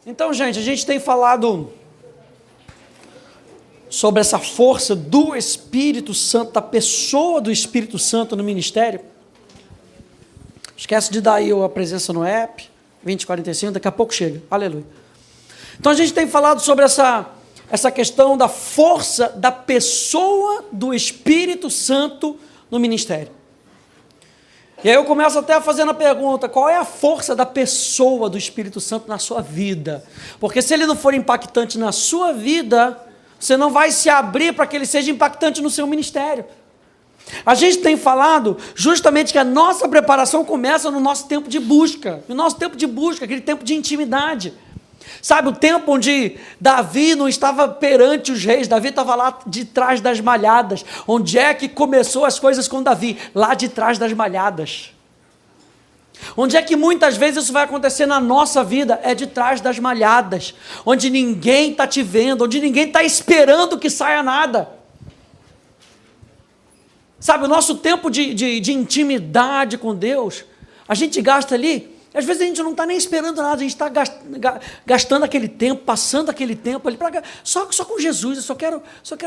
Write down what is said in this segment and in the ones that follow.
Então, gente, a gente tem falado sobre essa força do Espírito Santo, da pessoa do Espírito Santo no ministério. Esquece de dar aí a presença no app, 2045, daqui a pouco chega, aleluia. Então a gente tem falado sobre essa questão da força da pessoa do Espírito Santo no ministério. E aí eu começo até fazendo a pergunta, qual é a força da pessoa do Espírito Santo na sua vida? Porque se ele não for impactante na sua vida, você não vai se abrir para que ele seja impactante no seu ministério. A gente tem falado justamente que a nossa preparação começa no nosso tempo de busca. No nosso tempo de busca, aquele tempo de intimidade. Sabe, o tempo onde Davi não estava perante os reis, Davi estava lá de trás das malhadas. Onde é que começou as coisas com Davi? Lá de trás das malhadas. Onde é que muitas vezes isso vai acontecer na nossa vida? É de trás das malhadas. Onde ninguém está te vendo, onde ninguém está esperando que saia nada. Sabe, o nosso tempo de intimidade com Deus, a gente gasta ali, às vezes a gente não está nem esperando nada, a gente está gastando aquele tempo, passando aquele tempo ali, só com Jesus, eu só quero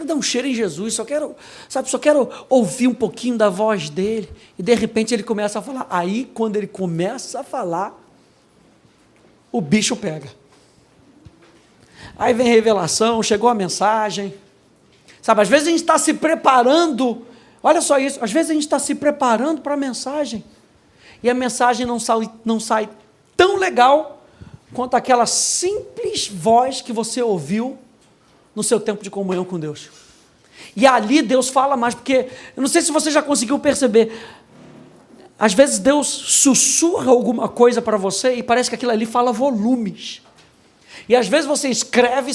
dar um cheiro em Jesus, só quero ouvir um pouquinho da voz dele, e de repente ele começa a falar. Aí, quando ele começa a falar, o bicho pega. Aí vem revelação, chegou a mensagem, sabe, às vezes a gente está se preparando. Olha só isso, às vezes a gente está se preparando para a mensagem, e a mensagem não sai tão legal quanto aquela simples voz que você ouviu no seu tempo de comunhão com Deus. E ali Deus fala mais, porque, eu não sei se você já conseguiu perceber, às vezes Deus sussurra alguma coisa para você, e parece que aquilo ali fala volumes. E às vezes você escreve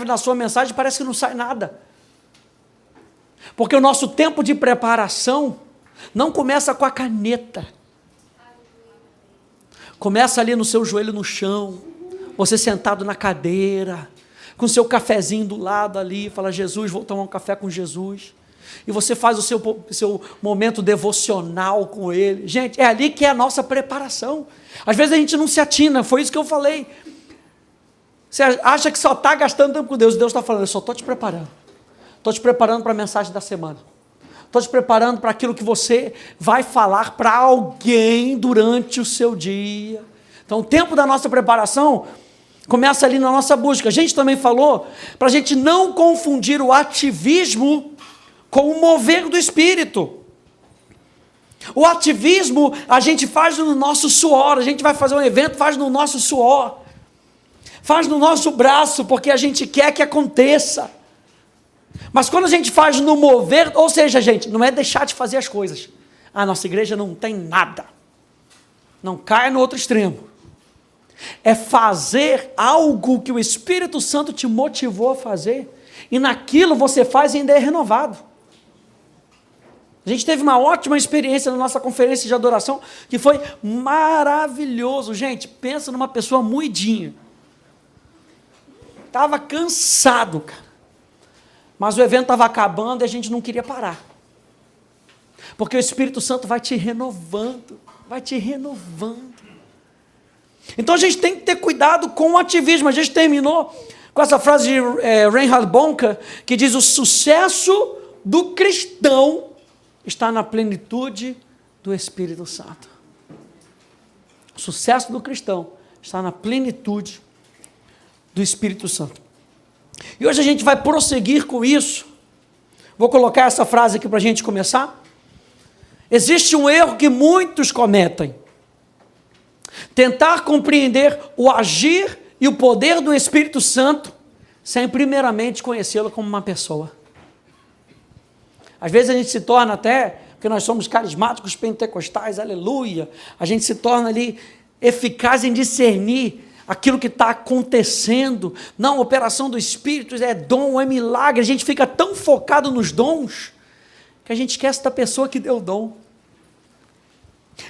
na sua mensagem, e parece que não sai nada. Porque o nosso tempo de preparação não começa com a caneta. Começa ali no seu joelho no chão, você sentado na cadeira, com o seu cafezinho do lado ali, fala, Jesus, vou tomar um café com Jesus. E você faz o seu momento devocional com ele. Gente, é ali que é a nossa preparação. Às vezes a gente não se atina, foi isso que eu falei. Você acha que só está gastando tempo com Deus, Deus está falando, eu só estou te preparando. Estou te preparando para a mensagem da semana. Estou te preparando para aquilo que você vai falar para alguém durante o seu dia. Então, o tempo da nossa preparação começa ali na nossa busca. A gente também falou para a gente não confundir o ativismo com o mover do Espírito. O ativismo a gente faz no nosso suor. A gente vai fazer um evento, faz no nosso suor. Faz no nosso braço, porque a gente quer que aconteça. Mas quando a gente faz no mover, ou seja, gente, não é deixar de fazer as coisas. A nossa igreja não tem nada. Não cai no outro extremo. É fazer algo que o Espírito Santo te motivou a fazer, e naquilo você faz e ainda é renovado. A gente teve uma ótima experiência na nossa conferência de adoração, que foi maravilhoso. Gente, pensa numa pessoa moidinha. Estava cansado, cara. Mas o evento estava acabando e a gente não queria parar. Porque o Espírito Santo vai te renovando, vai te renovando. Então a gente tem que ter cuidado com o ativismo. A gente terminou com essa frase de Reinhard Bonke, que diz, o sucesso do cristão está na plenitude do Espírito Santo. O sucesso do cristão está na plenitude do Espírito Santo. E hoje a gente vai prosseguir com isso. Vou colocar essa frase aqui para a gente começar. Existe um erro que muitos cometem. Tentar compreender o agir e o poder do Espírito Santo sem primeiramente conhecê-lo como uma pessoa. Às vezes a gente se torna até, porque nós somos carismáticos pentecostais, aleluia, a gente se torna ali eficaz em discernir aquilo que está acontecendo. Não, operação do Espírito é dom, é milagre. A gente fica tão focado nos dons que a gente esquece da pessoa que deu o dom.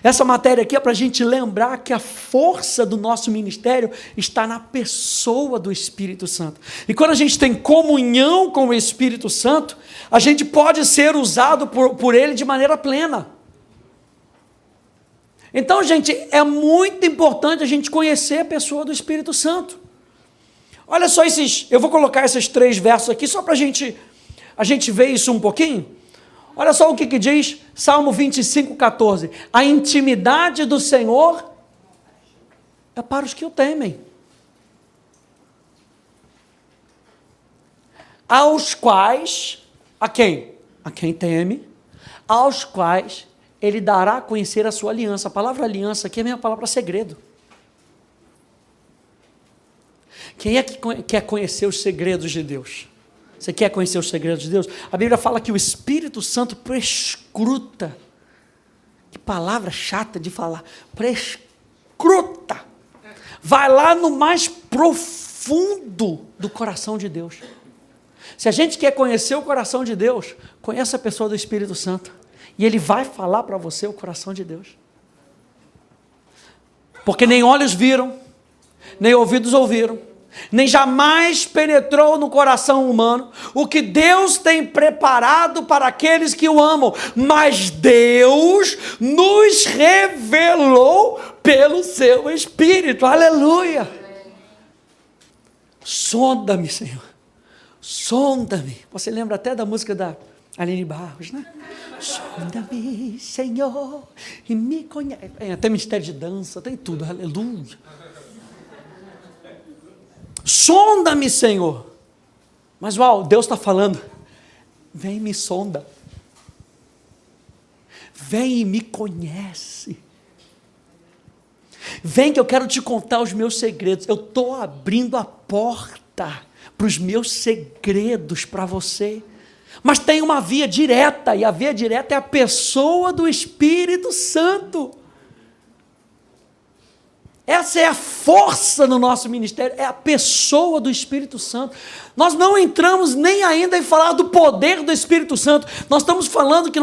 Essa matéria aqui é para a gente lembrar que a força do nosso ministério está na pessoa do Espírito Santo. E quando a gente tem comunhão com o Espírito Santo, a gente pode ser usado por ele de maneira plena. Então, gente, é muito importante a gente conhecer a pessoa do Espírito Santo. Olha só eu vou colocar esses 3 versos aqui só para a gente ver isso um pouquinho. Olha só o que diz Salmo 25:14. A intimidade do Senhor é para os que o temem, aos quais, a quem? A quem teme, aos quais Ele dará a conhecer a sua aliança. A palavra aliança aqui é a mesma palavra segredo. Quem é que quer conhecer os segredos de Deus? Você quer conhecer os segredos de Deus? A Bíblia fala que o Espírito Santo prescruta. Que palavra chata de falar. Prescruta. Vai lá no mais profundo do coração de Deus. Se a gente quer conhecer o coração de Deus, conheça a pessoa do Espírito Santo. E Ele vai falar para você o coração de Deus. Porque nem olhos viram, nem ouvidos ouviram, nem jamais penetrou no coração humano o que Deus tem preparado para aqueles que o amam, mas Deus nos revelou pelo seu Espírito. Aleluia! Sonda-me, Senhor, sonda-me. Você lembra até da música da Aline Barros, né? Sonda-me, Senhor, e me conhece. Até mistério de dança, tem tudo, aleluia. Sonda-me, Senhor. Mas uau, Deus está falando, vem e me sonda. Vem e me conhece. Vem que eu quero te contar os meus segredos. Eu estou abrindo a porta para os meus segredos para você. Mas tem uma via direta, e a via direta é a pessoa do Espírito Santo. Essa é a força no nosso ministério, é a pessoa do Espírito Santo. Nós não entramos nem ainda em falar do poder do Espírito Santo. Nós estamos falando que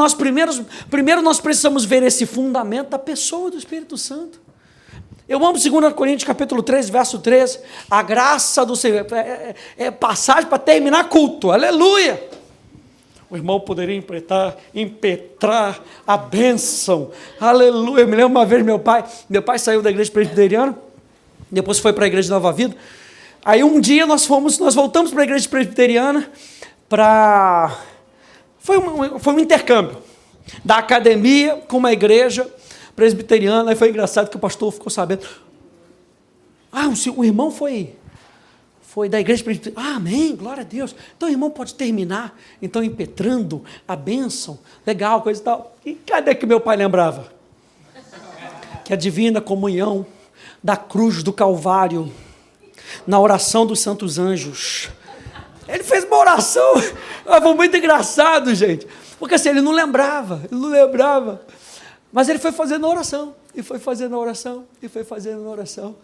primeiro nós precisamos ver esse fundamento da pessoa do Espírito Santo. Eu amo 2 Coríntios capítulo 3, verso 13. A graça do Senhor, é passagem para terminar culto, aleluia. O irmão poderia impetrar a bênção, aleluia. Eu me lembro uma vez, meu pai saiu da igreja presbiteriana, depois foi para a igreja de Nova Vida. Aí um dia nós voltamos para a igreja presbiteriana, foi um intercâmbio da academia com uma igreja presbiteriana. Aí foi engraçado que o pastor ficou sabendo, o irmão foi da igreja presbiteriana. Amém, glória a Deus. Então o irmão pode terminar, então impetrando a bênção, legal, coisa e tal. E cadê que meu pai lembrava? Que a divina comunhão da cruz do Calvário, na oração dos santos anjos, ele fez uma oração, foi muito engraçado, gente, porque assim, ele não lembrava, mas ele foi fazendo a oração, e foi fazendo a oração, e foi fazendo a oração.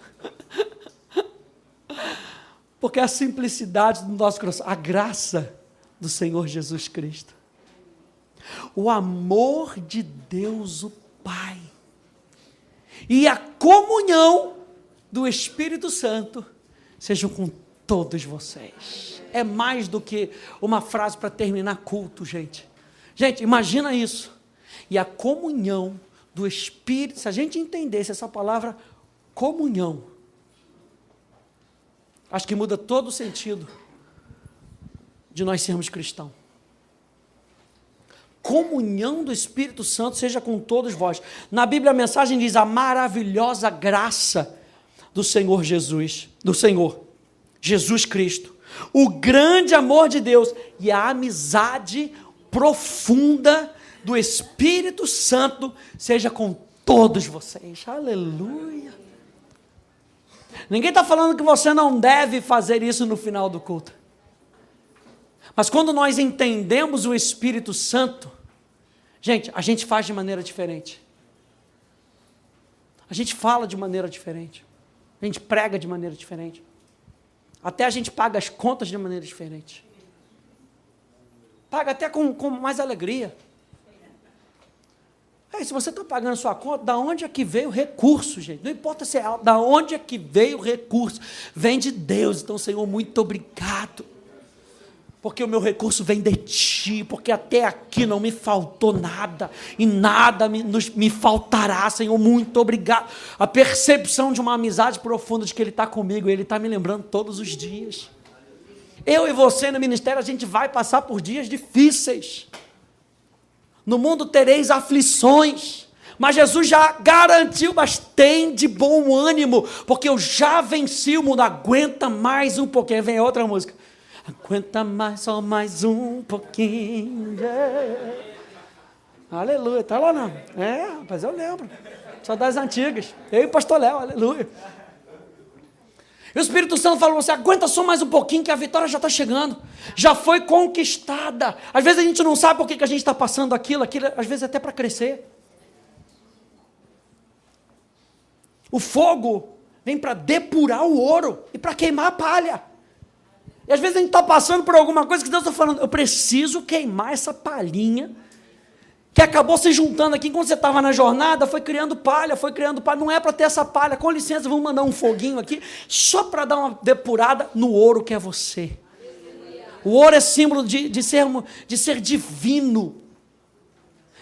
Porque a simplicidade do nosso coração, a graça do Senhor Jesus Cristo, o amor de Deus o Pai, e a comunhão do Espírito Santo, sejam com todos vocês. É mais do que uma frase para terminar culto, gente. Gente, imagina isso. E a comunhão do Espírito, se a gente entendesse essa palavra comunhão, acho que muda todo o sentido de nós sermos cristãos. Comunhão do Espírito Santo seja com todos vós. Na Bíblia a mensagem diz a maravilhosa graça do Senhor Jesus Cristo, o grande amor de Deus e a amizade profunda do Espírito Santo seja com todos vocês. Aleluia. Ninguém está falando que você não deve fazer isso no final do culto. Mas quando nós entendemos o Espírito Santo, gente, a gente faz de maneira diferente. A gente fala de maneira diferente. A gente prega de maneira diferente. Até a gente paga as contas de maneira diferente. Paga até com mais alegria. Se você está pagando sua conta, da onde é que veio o recurso, gente? Não importa se é alto, da onde é que veio o recurso? Vem de Deus. Então, Senhor, muito obrigado. porque o meu recurso vem de ti, porque até aqui não me faltou nada, e nada me faltará, Senhor, muito obrigado. A percepção de uma amizade profunda de que Ele está comigo, Ele está me lembrando todos os dias. Eu e você no ministério, a gente vai passar por dias difíceis. No mundo tereis aflições, mas Jesus já garantiu, mas tem de bom ânimo, porque eu já venci o mundo, aguenta mais um pouquinho. Vem outra música. Aguenta mais, só mais um pouquinho. Yeah. Aleluia, tá lá não? Rapaz, eu lembro. Só das antigas. Eu e o pastor Léo, aleluia. E o Espírito Santo falou, você aguenta só mais um pouquinho que a vitória já está chegando. Já foi conquistada. Às vezes a gente não sabe por que a gente está passando aquilo, às vezes até para crescer. O fogo vem para depurar o ouro e para queimar a palha. E às vezes a gente está passando por alguma coisa que Deus está falando, eu preciso queimar essa palhinha, que acabou se juntando aqui, enquanto você estava na jornada, foi criando palha, não é para ter essa palha, com licença, vamos mandar um foguinho aqui, só para dar uma depurada no ouro que é você. O ouro é símbolo de ser divino,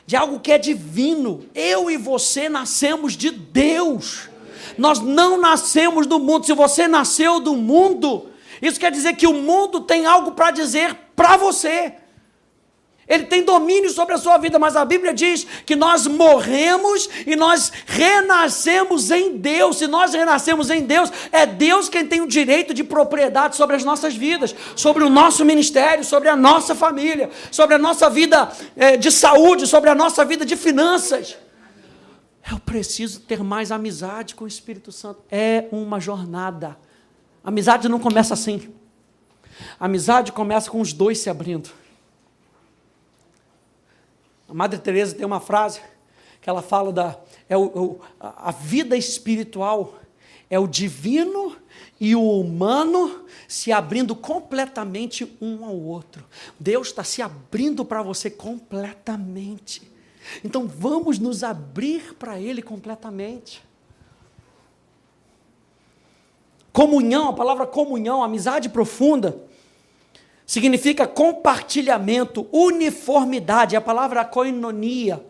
de algo que é divino. Eu e você nascemos de Deus, nós não nascemos do mundo. Se você nasceu do mundo, isso quer dizer que o mundo tem algo para dizer para você. Ele tem domínio sobre a sua vida, mas a Bíblia diz que nós morremos e nós renascemos em Deus. Se nós renascemos em Deus, é Deus quem tem o direito de propriedade sobre as nossas vidas, sobre o nosso ministério, sobre a nossa família, sobre a nossa vida de saúde, sobre a nossa vida de finanças. Eu preciso ter mais amizade com o Espírito Santo. É uma jornada. Amizade não começa assim. A amizade começa com os dois se abrindo. A Madre Teresa tem uma frase que ela fala a vida espiritual é o divino e o humano se abrindo completamente um ao outro. Deus está se abrindo para você completamente. Então vamos nos abrir para Ele completamente. Comunhão, a palavra comunhão, amizade profunda, significa compartilhamento, uniformidade, a palavra koinonia,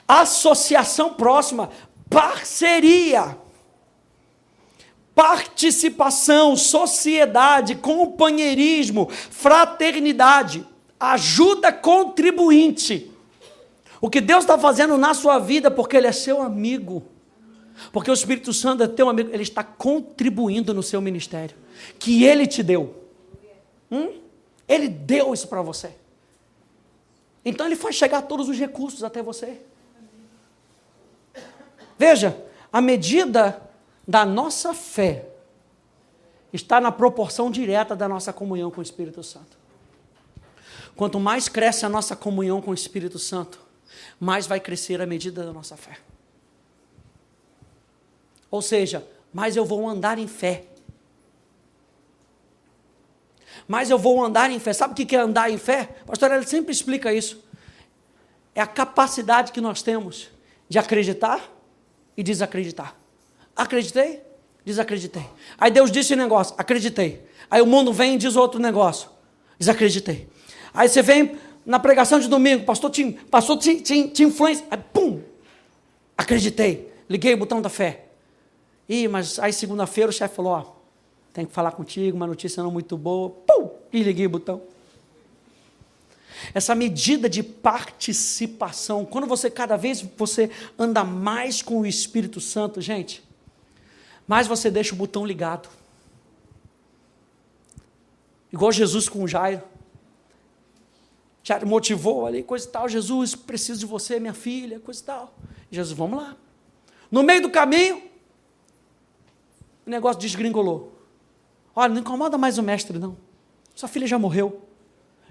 associação próxima, parceria, participação, sociedade, companheirismo, fraternidade, ajuda contribuinte. O que Deus está fazendo na sua vida, porque Ele é seu amigo, porque o Espírito Santo é teu amigo, Ele está contribuindo no seu ministério, que Ele te deu. Ele deu isso para você. Então Ele faz chegar todos os recursos até você. Veja, a medida da nossa fé está na proporção direta da nossa comunhão com o Espírito Santo. Quanto mais cresce a nossa comunhão com o Espírito Santo, mais vai crescer a medida da nossa fé. Ou seja, mais eu vou andar em fé. Mas eu vou andar em fé. Sabe o que é andar em fé? O pastor ele sempre explica isso. É a capacidade que nós temos de acreditar e desacreditar. Acreditei, desacreditei. Aí Deus disse um negócio, acreditei. Aí o mundo vem e diz outro negócio, desacreditei. Aí você vem na pregação de domingo, pastor te influencia, aí pum, acreditei. Liguei o botão da fé. Mas aí segunda-feira o chefe falou, tem que falar contigo, uma notícia não muito boa. Pum! E liguei o botão. Essa medida de participação, quando cada vez você anda mais com o Espírito Santo, gente, mais você deixa o botão ligado. Igual Jesus com o Jairo. Jairo motivou ali, coisa e tal. Jesus, preciso de você, minha filha, coisa e tal. Jesus, vamos lá. No meio do caminho, o negócio desgringolou. Olha, não incomoda mais o mestre, não. Sua filha já morreu.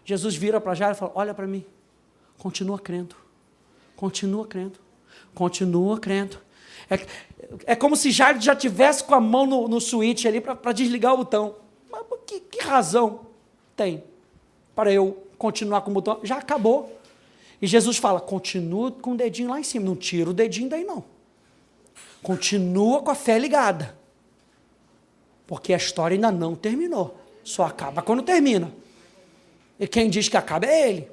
Jesus vira para Jairo e fala, olha para mim, continua crendo, continua crendo, continua crendo. É como se Jairo já tivesse com a mão no switch ali para desligar o botão. Mas que razão tem para eu continuar com o botão? Já acabou. E Jesus fala, continua com o dedinho lá em cima, não tira o dedinho daí não. Continua com a fé ligada. Porque a história ainda não terminou. Só acaba quando termina. E quem diz que acaba é Ele.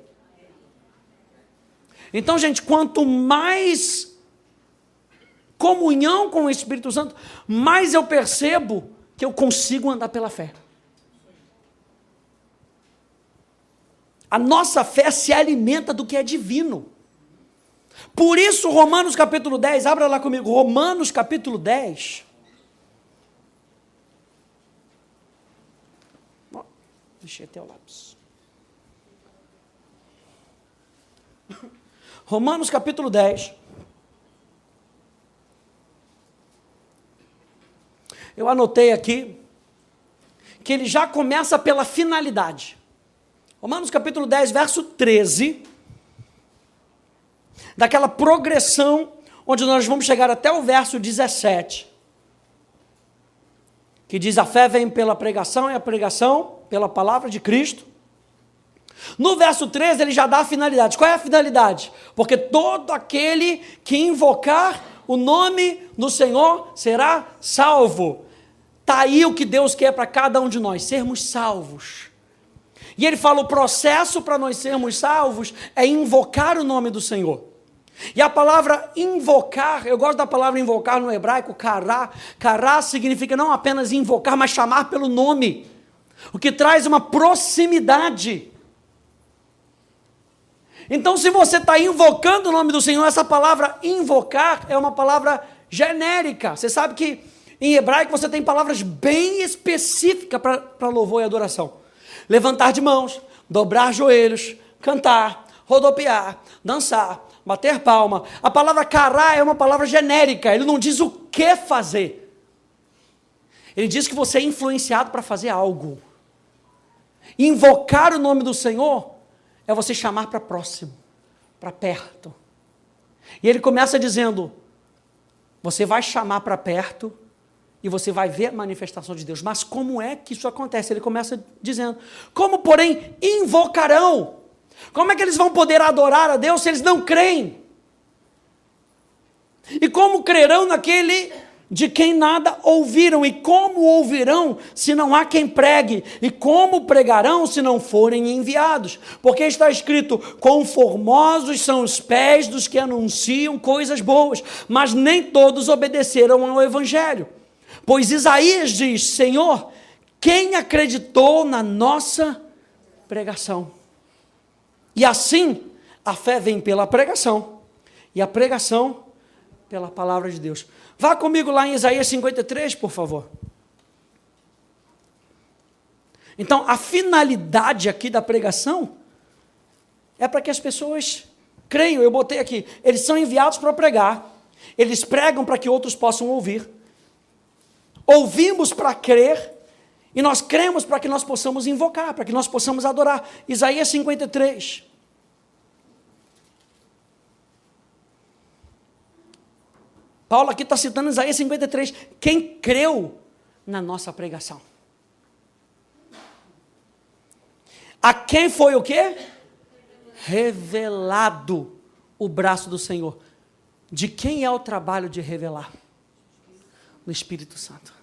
Então, gente, quanto mais comunhão com o Espírito Santo, mais eu percebo que eu consigo andar pela fé. A nossa fé se alimenta do que é divino. Por isso, Romanos capítulo 10, abra lá comigo, Romanos capítulo 10. Deixei até o lápis. Romanos capítulo 10. Eu anotei aqui que ele já começa pela finalidade. Romanos capítulo 10, verso 13. Daquela progressão onde nós vamos chegar até o verso 17. Que diz: a fé vem pela pregação e a pregação pela palavra de Cristo. No verso 13 ele já dá a finalidade. Qual é a finalidade? Porque todo aquele que invocar o nome do Senhor será salvo. Está aí o que Deus quer para cada um de nós, sermos salvos. E ele fala, o processo para nós sermos salvos é invocar o nome do Senhor. E a palavra invocar, eu gosto da palavra invocar no hebraico, kará. Kará significa não apenas invocar, mas chamar pelo nome. O que traz uma proximidade. Então, se você está invocando o nome do Senhor, essa palavra invocar é uma palavra genérica. Você sabe que em hebraico você tem palavras bem específicas para louvor e adoração. Levantar de mãos, dobrar joelhos, cantar, rodopiar, dançar, bater palma. A palavra kará é uma palavra genérica, ele não diz o que fazer. Ele diz que você é influenciado para fazer algo. Invocar o nome do Senhor é você chamar para próximo, para perto. E ele começa dizendo, você vai chamar para perto e você vai ver a manifestação de Deus. Mas como é que isso acontece? Ele começa dizendo, como porém invocarão? Como é que eles vão poder adorar a Deus se eles não creem? E como crerão naquele de quem nada ouviram? E como ouvirão se não há quem pregue? E como pregarão se não forem enviados? Porque está escrito, quão formosos são os pés dos que anunciam coisas boas, mas nem todos obedeceram ao evangelho. Pois Isaías diz, Senhor, quem acreditou na nossa pregação? E assim, a fé vem pela pregação, e a pregação pela palavra de Deus. Vá comigo lá em Isaías 53, por favor. Então, a finalidade aqui da pregação é para que as pessoas creiam. Eu botei aqui, eles são enviados para pregar, eles pregam para que outros possam ouvir. Ouvimos para crer, e nós cremos para que nós possamos invocar, para que nós possamos adorar. Isaías 53. Paulo aqui está citando Isaías 53. Quem creu na nossa pregação? A quem foi o quê? Revelado o braço do Senhor. De quem é o trabalho de revelar? Do Espírito Santo.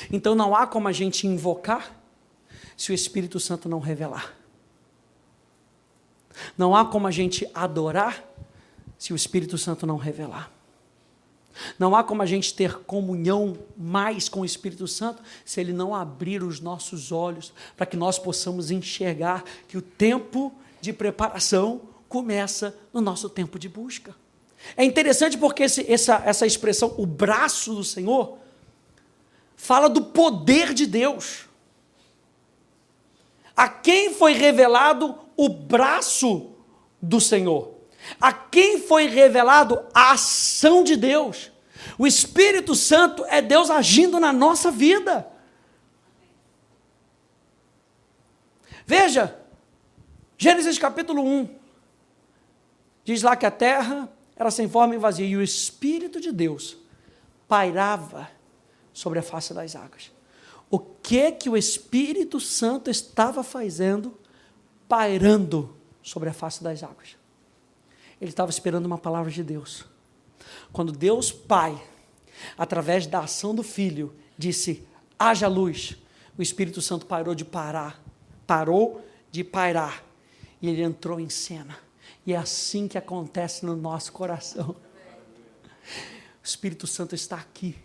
Então não há como a gente invocar se o Espírito Santo não revelar. Não há como a gente adorar se o Espírito Santo não revelar. Não há como a gente ter comunhão mais com o Espírito Santo se ele não abrir os nossos olhos para que nós possamos enxergar que o tempo de preparação começa no nosso tempo de busca. É interessante porque essa expressão, o braço do Senhor, fala do poder de Deus. A quem foi revelado o braço do Senhor? A quem foi revelado a ação de Deus? O Espírito Santo é Deus agindo na nossa vida. Veja, Gênesis capítulo 1, diz lá que a terra era sem forma e vazia, e o Espírito de Deus pairava sobre a face das águas. O que o Espírito Santo estava fazendo, pairando sobre a face das águas? Ele estava esperando uma palavra de Deus. Quando Deus Pai, através da ação do Filho, disse, haja luz, o Espírito Santo parou de pairar. E ele entrou em cena. E é assim que acontece no nosso coração. O Espírito Santo está aqui.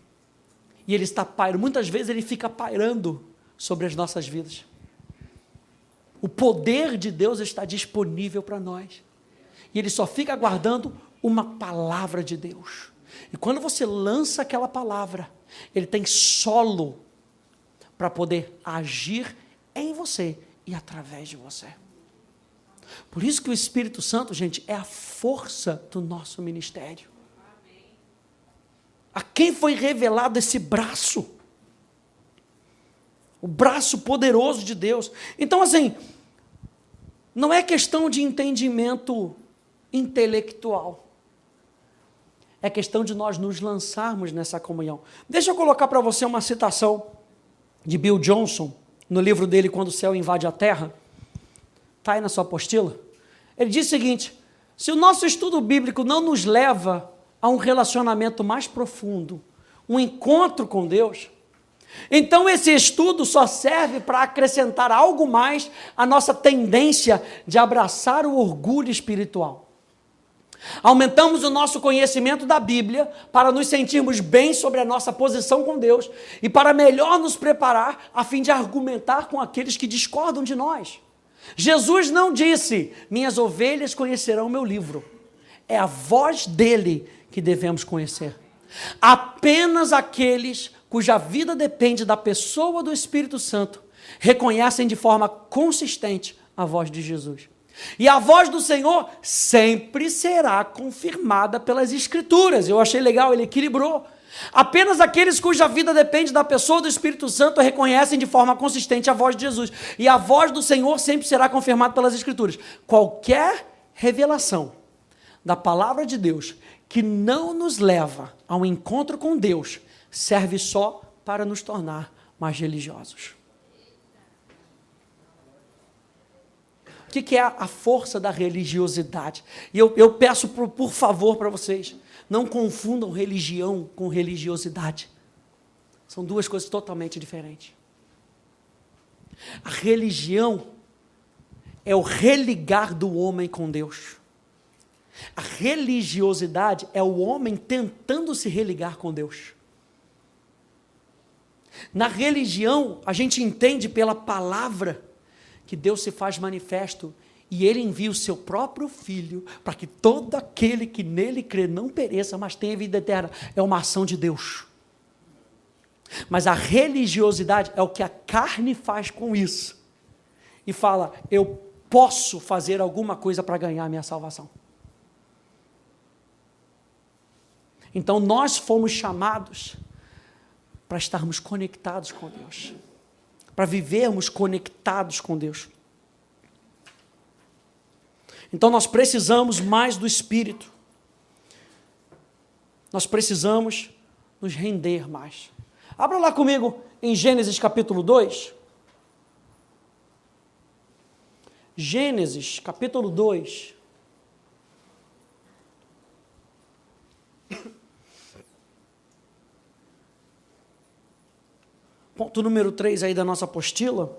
E ele está pairando. Muitas vezes ele fica pairando sobre as nossas vidas. O poder de Deus está disponível para nós. E ele só fica aguardando uma palavra de Deus. E quando você lança aquela palavra, ele tem solo para poder agir em você e através de você. Por isso que o Espírito Santo, gente, é a força do nosso ministério. A quem foi revelado esse braço? O braço poderoso de Deus. Então, assim, não é questão de entendimento intelectual. É questão de nós nos lançarmos nessa comunhão. Deixa eu colocar para você uma citação de Bill Johnson, no livro dele, Quando o Céu Invade a Terra. Está aí na sua apostila. Ele diz o seguinte: se o nosso estudo bíblico não nos leva a um relacionamento mais profundo, um encontro com Deus, então esse estudo só serve para acrescentar algo mais à nossa tendência de abraçar o orgulho espiritual. Aumentamos o nosso conhecimento da Bíblia para nos sentirmos bem sobre a nossa posição com Deus e para melhor nos preparar a fim de argumentar com aqueles que discordam de nós. Jesus não disse: minhas ovelhas conhecerão o meu livro. É a voz dele que devemos conhecer. Apenas aqueles cuja vida depende da pessoa do Espírito Santo reconhecem de forma consistente a voz de Jesus. E a voz do Senhor sempre será confirmada pelas Escrituras. Eu achei legal, ele equilibrou. Apenas aqueles cuja vida depende da pessoa do Espírito Santo reconhecem de forma consistente a voz de Jesus. E a voz do Senhor sempre será confirmada pelas Escrituras. Qualquer revelação da palavra de Deus que não nos leva a um encontro com Deus serve só para nos tornar mais religiosos. O que é a força da religiosidade? E eu peço por favor para vocês, não confundam religião com religiosidade. São duas coisas totalmente diferentes. A religião é o religar do homem com Deus. A religiosidade é o homem tentando se religar com Deus. Na religião, a gente entende pela palavra que Deus se faz manifesto e Ele envia o seu próprio Filho para que todo aquele que nele crê não pereça, mas tenha vida eterna. É uma ação de Deus. Mas a religiosidade é o que a carne faz com isso. E fala: eu posso fazer alguma coisa para ganhar a minha salvação. Então nós fomos chamados para estarmos conectados com Deus, para vivermos conectados com Deus. Então nós precisamos mais do Espírito. Nós precisamos nos render mais. Abra lá comigo em Gênesis capítulo 2. Gênesis capítulo 2. Ponto número 3 aí da nossa apostila.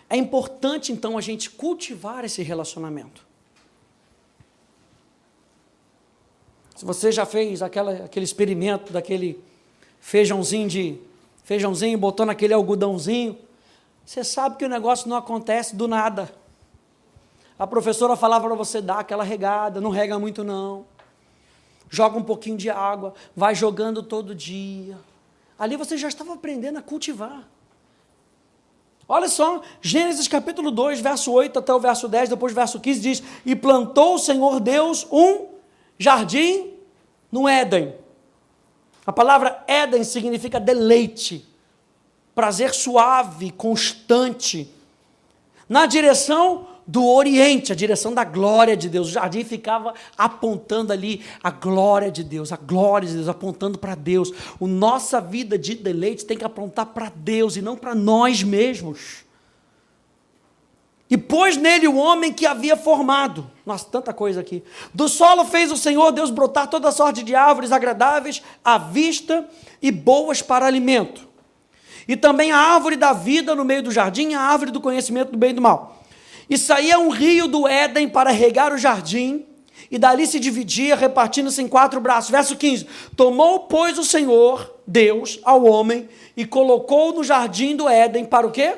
É importante, então, a gente cultivar esse relacionamento. Se você já fez aquele experimento daquele feijãozinho, botou naquele algodãozinho, você sabe que o negócio não acontece do nada. A professora falava para você dar aquela regada, não rega muito não. Joga um pouquinho de água, vai jogando todo dia. Ali você já estava aprendendo a cultivar. Olha só, Gênesis capítulo 2, verso 8 até o verso 10, depois verso 15 diz: e plantou o Senhor Deus um jardim no Éden. A palavra Éden significa deleite, prazer suave, constante, na direção do Oriente, a direção da glória de Deus. O jardim ficava apontando ali a glória de Deus, apontando para Deus. A nossa vida de deleite tem que apontar para Deus e não para nós mesmos. E pôs nele o homem que havia formado. Nossa, tanta coisa aqui. Do solo fez o Senhor Deus brotar toda sorte de árvores agradáveis à vista e boas para alimento. E também a árvore da vida no meio do jardim, a árvore do conhecimento do bem e do mal. E saía um rio do Éden para regar o jardim, e dali se dividia, repartindo-se em 4 braços. Verso 15. Tomou, pois, o Senhor, Deus, ao homem, e colocou no jardim do Éden para o quê?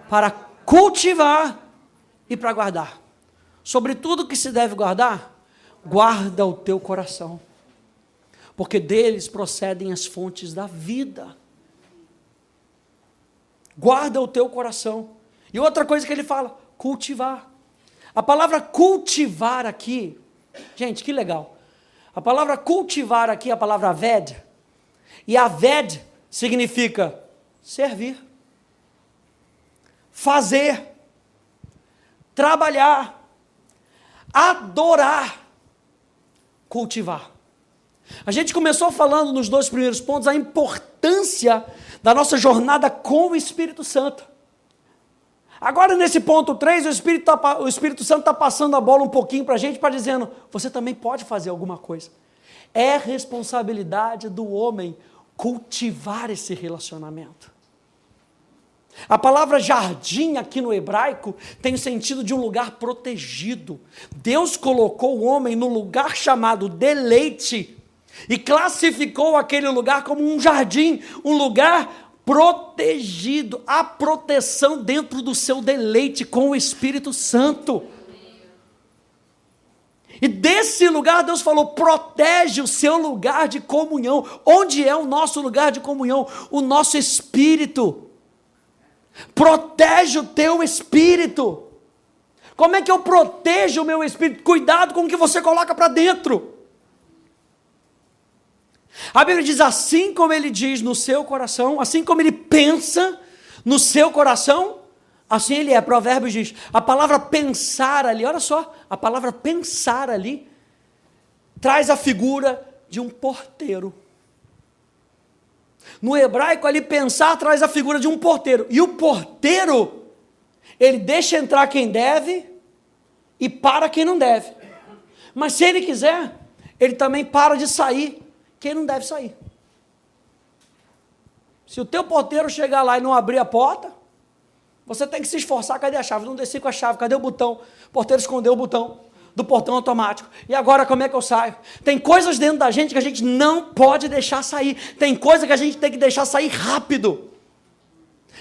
Para cultivar e para guardar. Sobre tudo que se deve guardar, guarda o teu coração, porque deles procedem as fontes da vida. Guarda o teu coração. E outra coisa que ele fala, cultivar. A palavra cultivar aqui, gente, que legal. A palavra cultivar aqui é a palavra aved, e aved significa servir, fazer, trabalhar, adorar, cultivar. A gente começou falando nos 2 primeiros pontos a importância da nossa jornada com o Espírito Santo. Agora nesse ponto 3, o Espírito Santo está passando a bola um pouquinho para a gente, para dizendo, você também pode fazer alguma coisa. É responsabilidade do homem cultivar esse relacionamento. A palavra jardim aqui no hebraico tem o sentido de um lugar protegido. Deus colocou o homem no lugar chamado deleite e classificou aquele lugar como um jardim, um lugar protegido, a proteção dentro do seu deleite com o Espírito Santo. E desse lugar Deus falou, protege o seu lugar de comunhão. Onde é o nosso lugar de comunhão? O nosso espírito. Protege o teu espírito. Como é que eu protejo o meu espírito? Cuidado com o que você coloca para dentro. A Bíblia diz, assim como ele diz no seu coração, assim como ele pensa no seu coração, assim ele é. Provérbios diz, a palavra pensar ali, olha só, a palavra pensar ali, traz a figura de um porteiro. No hebraico ali, pensar traz a figura de um porteiro, e o porteiro, ele deixa entrar quem deve, e para quem não deve, mas se ele quiser, ele também para de sair quem não deve sair. Se o teu porteiro chegar lá e não abrir a porta, você tem que se esforçar, cadê a chave? Não desci com a chave, cadê o botão? O porteiro escondeu o botão do portão automático. E agora como é que eu saio? Tem coisas dentro da gente que a gente não pode deixar sair. Tem coisa que a gente tem que deixar sair rápido.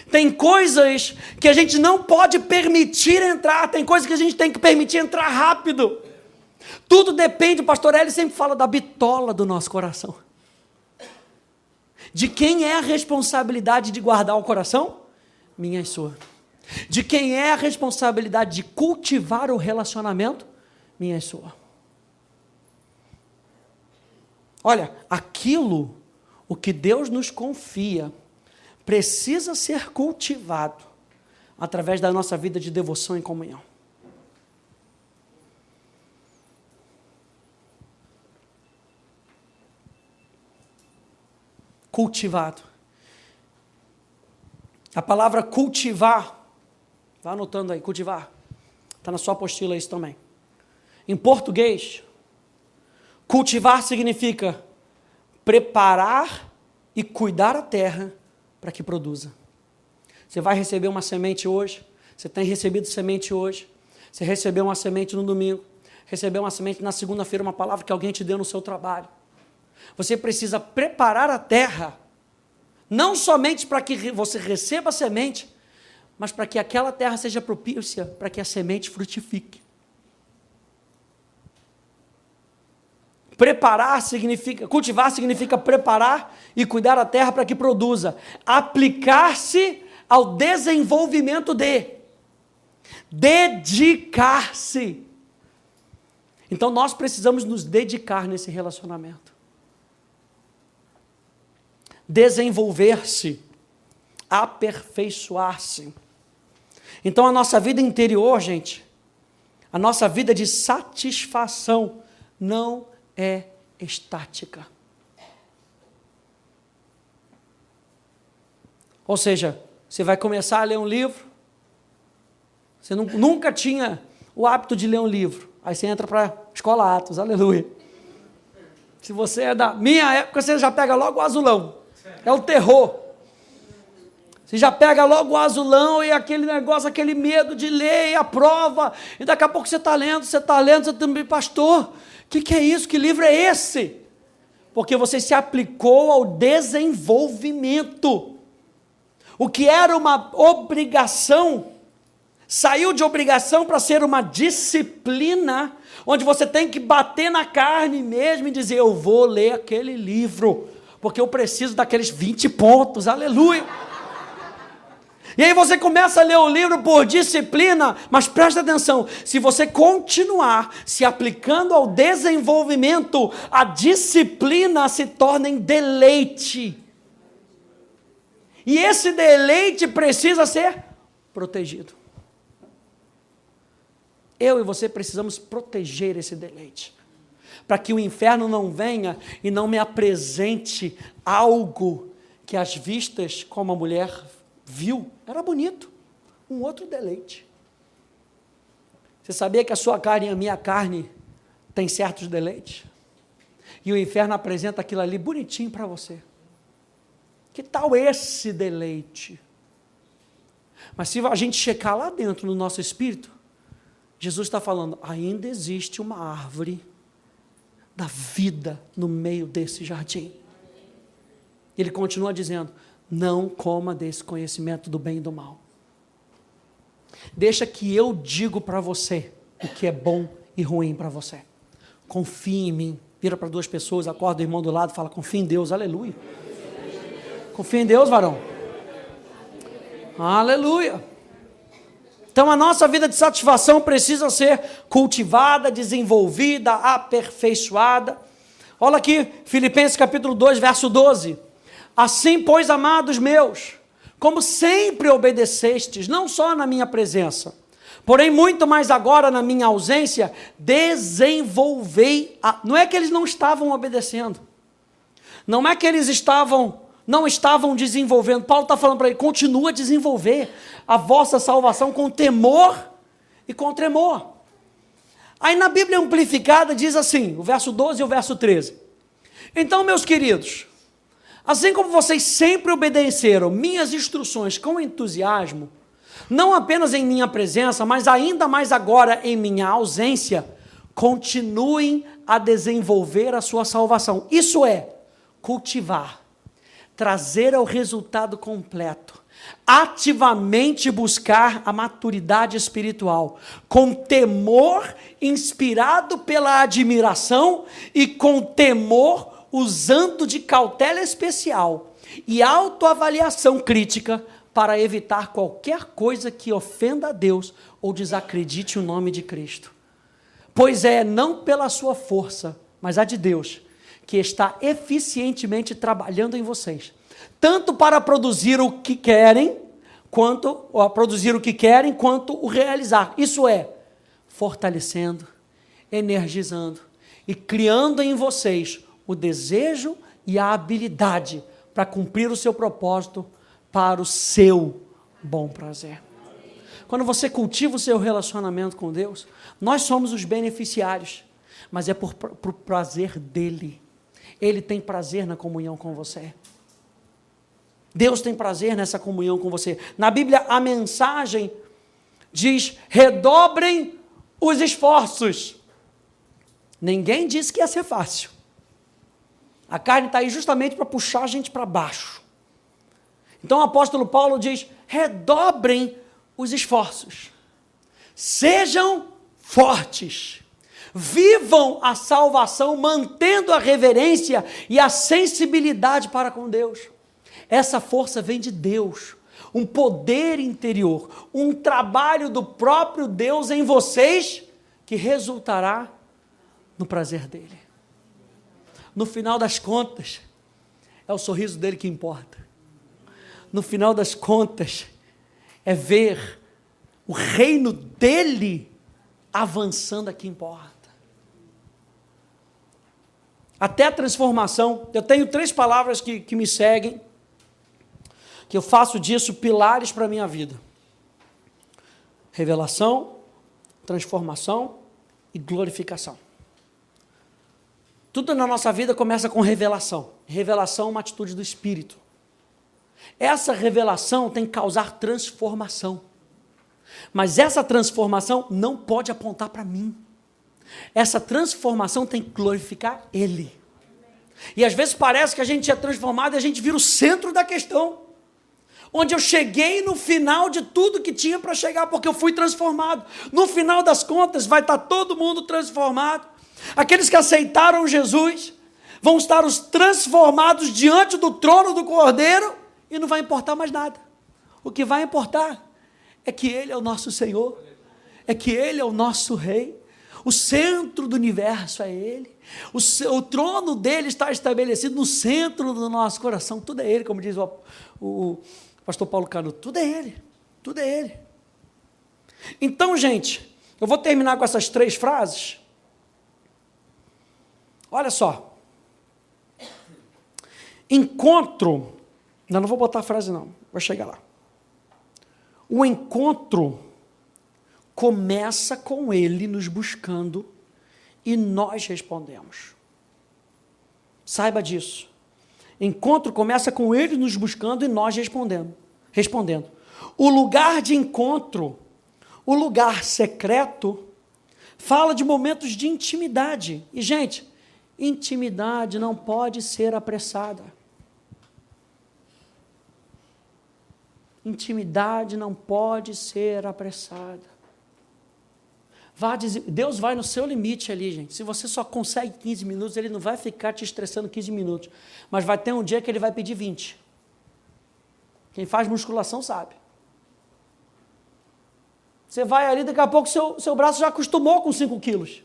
Tem coisas que a gente não pode permitir entrar. Tem coisas que a gente tem que permitir entrar rápido. Tudo depende, o pastor Hélio sempre fala da bitola do nosso coração. De quem é a responsabilidade de guardar o coração? Minha e sua. De quem é a responsabilidade de cultivar o relacionamento? Minha e sua. Olha, aquilo, o que Deus nos confia, precisa ser cultivado através da nossa vida de devoção e comunhão. Cultivado. A palavra cultivar, está anotando aí, cultivar, está na sua apostila isso também. Em português, cultivar significa preparar e cuidar a terra para que produza. Você vai receber uma semente hoje, você tem recebido semente hoje, você recebeu uma semente no domingo, recebeu uma semente na segunda-feira, uma palavra que alguém te deu no seu trabalho. Você precisa preparar a terra, não somente para que você receba a semente, mas para que aquela terra seja propícia, para que a semente frutifique. Cultivar significa preparar e cuidar a terra para que produza. Aplicar-se ao desenvolvimento dedicar-se. Então nós precisamos nos dedicar nesse relacionamento. Desenvolver-se, aperfeiçoar-se. Então a nossa vida interior, gente, a nossa vida de satisfação não é estática. Ou seja, você vai começar a ler um livro, você nunca tinha o hábito de ler um livro, aí você entra para a Escola Atos, aleluia. Se você é da minha época, você já pega logo o azulão. É o terror. Você já pega logo o azulão e aquele negócio, aquele medo de ler e a prova, e daqui a pouco você está lendo, você também, pastor, o que é isso? Que livro é esse? Porque você se aplicou ao desenvolvimento. O que era uma obrigação, saiu de obrigação para ser uma disciplina, onde você tem que bater na carne mesmo e dizer, eu vou ler aquele livro, porque eu preciso daqueles 20 pontos, aleluia. E aí você começa a ler o livro por disciplina, mas presta atenção, se você continuar se aplicando ao desenvolvimento, a disciplina se torna em deleite. E esse deleite precisa ser protegido. Eu e você precisamos proteger esse deleite, para que o inferno não venha e não me apresente algo que às vistas, como a mulher viu, era bonito, um outro deleite. Você sabia que a sua carne e a minha carne tem certos deleites? E o inferno apresenta aquilo ali bonitinho para você. Que tal esse deleite? Mas se a gente checar lá dentro no nosso espírito, Jesus está falando, ainda existe uma árvore da vida no meio desse jardim. Ele continua dizendo, não coma desse conhecimento do bem e do mal. Deixa que eu digo para você o que é bom e ruim para você. Confie em mim. Vira para duas pessoas, acorda o irmão do lado e fala, confia em Deus, aleluia. Confia em Deus, varão. Aleluia. Então a nossa vida de satisfação precisa ser cultivada, desenvolvida, aperfeiçoada. Olha aqui, Filipenses capítulo 2, verso 12. Assim, pois, amados meus, como sempre obedecestes, não só na minha presença, porém muito mais agora na minha ausência, desenvolvei, não é que eles não estavam obedecendo, não é que eles não estavam desenvolvendo, Paulo está falando para ele, continua a desenvolver a vossa salvação com temor e com tremor. Aí na Bíblia Amplificada diz assim, o verso 12 e o verso 13, então meus queridos, assim como vocês sempre obedeceram minhas instruções com entusiasmo, não apenas em minha presença, mas ainda mais agora em minha ausência, continuem a desenvolver a sua salvação. Isso é, cultivar, trazer ao resultado completo, ativamente buscar a maturidade espiritual, com temor inspirado pela admiração e com temor usando de cautela especial e autoavaliação crítica para evitar qualquer coisa que ofenda a Deus ou desacredite o nome de Cristo. Pois é não pela sua força, mas a de Deus, que está eficientemente trabalhando em vocês, tanto para produzir o que querem, quanto o realizar. Isso é, fortalecendo, energizando e criando em vocês o desejo e a habilidade para cumprir o seu propósito para o seu bom prazer. Quando você cultiva o seu relacionamento com Deus, nós somos os beneficiários, mas é por prazer dele. Ele tem prazer na comunhão com você. Deus tem prazer nessa comunhão com você. Na Bíblia, a mensagem diz, redobrem os esforços. Ninguém disse que ia ser fácil. A carne está aí justamente para puxar a gente para baixo. Então o apóstolo Paulo diz, redobrem os esforços. Sejam fortes. Vivam a salvação mantendo a reverência e a sensibilidade para com Deus. Essa força vem de Deus, um poder interior, um trabalho do próprio Deus em vocês que resultará no prazer dele. No final das contas, é o sorriso dele que importa. No final das contas, é ver o reino dele avançando que importa. Até a transformação, eu tenho 3 palavras que me seguem, que eu faço disso pilares para a minha vida. Revelação, transformação e glorificação. Tudo na nossa vida começa com revelação. Revelação é uma atitude do Espírito. Essa revelação tem que causar transformação. Mas essa transformação não pode apontar para mim. Essa transformação tem que glorificar Ele. E às vezes parece que a gente é transformado e a gente vira o centro da questão. Onde eu cheguei no final de tudo que tinha para chegar, porque eu fui transformado. No final das contas, vai estar todo mundo transformado. Aqueles que aceitaram Jesus vão estar os transformados diante do trono do Cordeiro e não vai importar mais nada. O que vai importar é que Ele é o nosso Senhor, é que Ele é o nosso Rei, o centro do universo é Ele, o trono dEle está estabelecido no centro do nosso coração, tudo é Ele, como diz o pastor Paulo Canuto, tudo é Ele, tudo é Ele. Então, gente, eu vou terminar com essas 3 frases. Olha só, encontro, não vou botar a frase não, vou chegar lá. O encontro começa com Ele nos buscando e nós respondemos. Saiba disso. Encontro começa com Ele nos buscando e nós respondendo. O lugar de encontro, o lugar secreto, fala de momentos de intimidade. E, gente, intimidade não pode ser apressada. Intimidade não pode ser apressada. Deus vai no seu limite ali, gente. Se você só consegue 15 minutos, Ele não vai ficar te estressando 15 minutos. Mas vai ter um dia que Ele vai pedir 20. Quem faz musculação sabe. Você vai ali, daqui a pouco seu braço já acostumou com 5 quilos.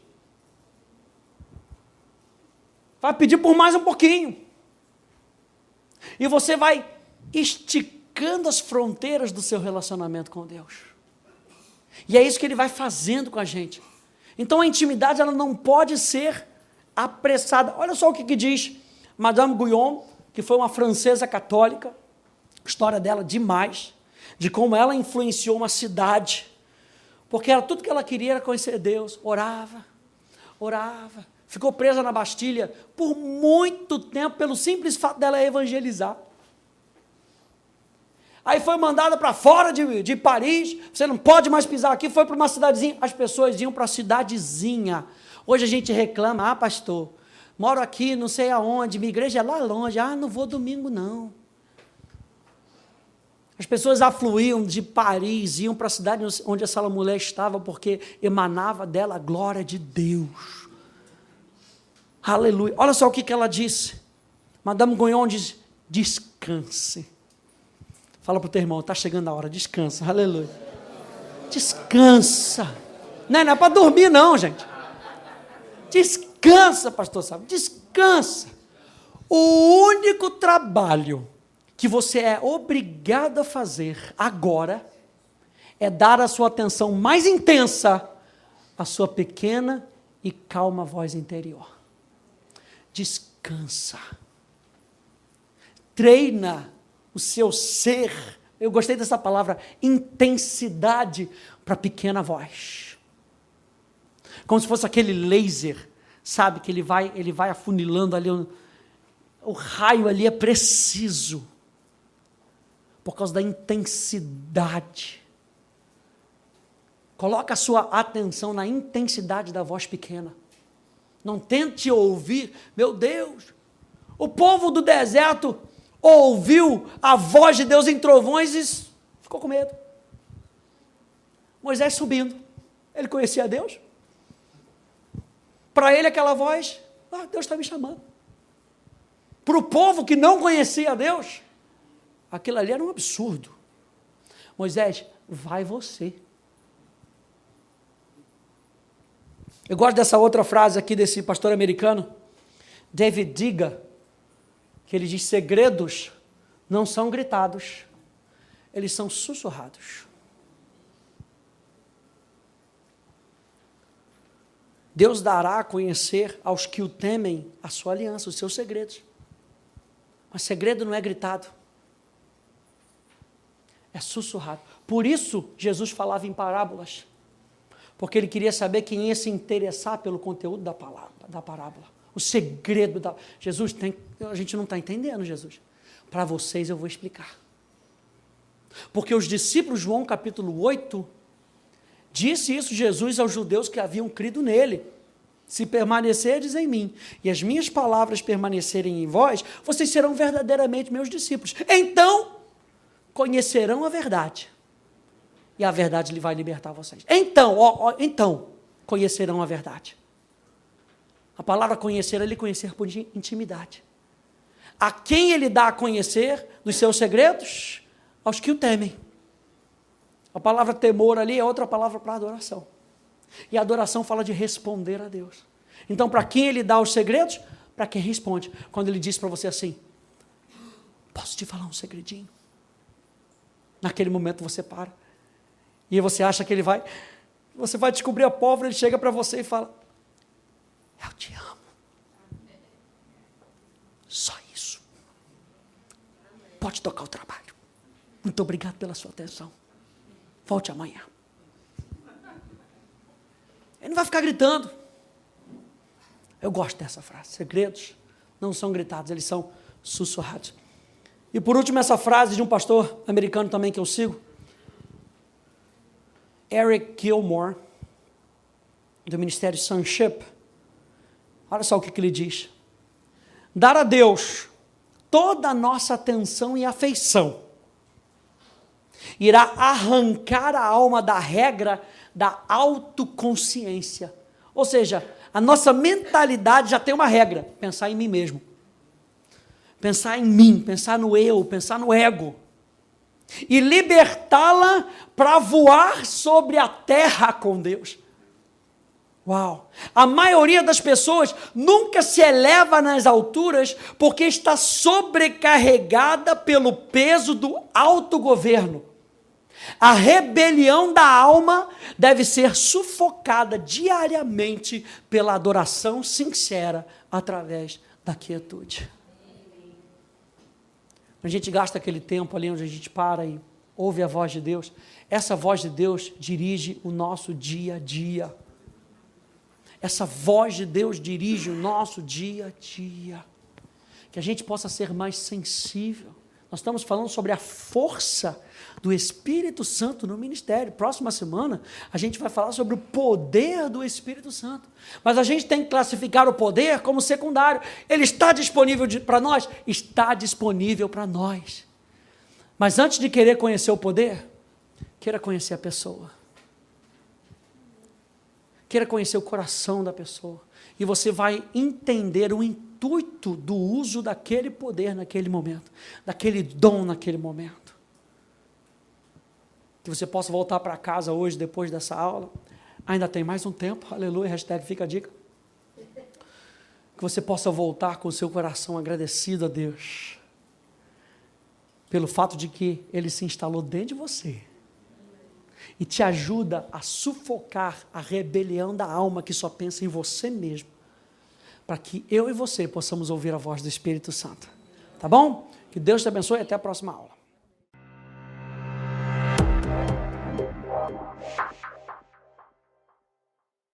Vai pedir por mais um pouquinho. E você vai esticando as fronteiras do seu relacionamento com Deus. E é isso que Ele vai fazendo com a gente. Então a intimidade ela não pode ser apressada. Olha só o que diz Madame Guyon, que foi uma francesa católica, história dela demais, de como ela influenciou uma cidade, porque tudo que ela queria era conhecer Deus, orava, ficou presa na Bastilha por muito tempo, pelo simples fato dela evangelizar. Aí foi mandada para fora de Paris, você não pode mais pisar aqui, foi para uma cidadezinha, as pessoas iam para a cidadezinha. Hoje a gente reclama, pastor, moro aqui, não sei aonde, minha igreja é lá longe, não vou domingo não. As pessoas afluíam de Paris, iam para a cidade onde essa mulher estava, porque emanava dela a glória de Deus. Aleluia. Olha só o que ela disse. Madame Guyon diz, descanse. Fala para o teu irmão, está chegando a hora, descansa, aleluia. Descansa. Não é para dormir não, gente. Descansa, pastor Sábio, descansa. O único trabalho que você é obrigado a fazer agora é dar a sua atenção mais intensa à sua pequena e calma voz interior. Descansa. Treina o seu ser, eu gostei dessa palavra, intensidade para pequena voz. Como se fosse aquele laser, sabe, que ele vai afunilando ali, o raio ali é preciso, por causa da intensidade. Coloca a sua atenção na intensidade da voz pequena. Não tente ouvir, meu Deus, o povo do deserto ouviu a voz de Deus em trovões e ficou com medo. Moisés subindo, ele conhecia Deus. Para ele aquela voz, Deus está me chamando. Para o povo que não conhecia Deus, aquilo ali era um absurdo. Moisés, vai você. Eu gosto dessa outra frase aqui desse pastor americano, David Diga, que ele diz, segredos não são gritados, eles são sussurrados. Deus dará a conhecer aos que o temem a sua aliança, os seus segredos. Mas segredo não é gritado, é sussurrado. Por isso Jesus falava em parábolas, porque ele queria saber quem ia se interessar pelo conteúdo da parábola. O segredo da... Jesus, a gente não está entendendo, Jesus. Para vocês eu vou explicar. Porque os discípulos, João capítulo 8, disse isso Jesus aos judeus que haviam crido nele. Se permanecerdes em mim e as minhas palavras permanecerem em vós, vocês serão verdadeiramente meus discípulos. Então, conhecerão a verdade. E a verdade vai libertar vocês. Então, conhecerão a verdade. A palavra conhecer é ele conhecer por intimidade. A quem ele dá a conhecer dos seus segredos? Aos que o temem. A palavra temor ali é outra palavra para adoração. E a adoração fala de responder a Deus. Então, para quem ele dá os segredos? Para quem responde. Quando ele diz para você assim, posso te falar um segredinho? Naquele momento você para. E você acha que você vai descobrir a pólvora, ele chega para você e fala, eu te amo. Só isso. Pode tocar o trabalho. Muito obrigado pela sua atenção. Volte amanhã. Ele não vai ficar gritando. Eu gosto dessa frase. Segredos não são gritados, eles são sussurrados. E por último, essa frase de um pastor americano também que eu sigo, Eric Gilmore, do Ministério Sonship. Olha só o que ele diz. Dar a Deus toda a nossa atenção e afeição irá arrancar a alma da regra da autoconsciência. Ou seja, a nossa mentalidade já tem uma regra, pensar em mim mesmo. Pensar em mim, pensar no eu, pensar no ego. E libertá-la para voar sobre a terra com Deus. Uau! A maioria das pessoas nunca se eleva nas alturas porque está sobrecarregada pelo peso do autogoverno. A rebelião da alma deve ser sufocada diariamente pela adoração sincera através da quietude. A gente gasta aquele tempo ali onde a gente para e ouve a voz de Deus. Essa voz de Deus dirige o nosso dia a dia. Essa voz de Deus dirige o nosso dia a dia. Que a gente possa ser mais sensível. Nós estamos falando sobre a força do Espírito Santo no ministério. Próxima semana, a gente vai falar sobre o poder do Espírito Santo. Mas a gente tem que classificar o poder como secundário. Ele está disponível para nós? Está disponível para nós. Mas antes de querer conhecer o poder, queira conhecer a pessoa. Queira conhecer o coração da pessoa. E você vai entender o intuito do uso daquele poder naquele momento. Daquele dom naquele momento. Que você possa voltar para casa hoje, depois dessa aula. Ainda tem mais um tempo, aleluia, hashtag fica a dica. Que você possa voltar com o seu coração agradecido a Deus. Pelo fato de que Ele se instalou dentro de você. E te ajuda a sufocar a rebelião da alma que só pensa em você mesmo. Para que eu e você possamos ouvir a voz do Espírito Santo. Tá bom? Que Deus te abençoe e até a próxima aula.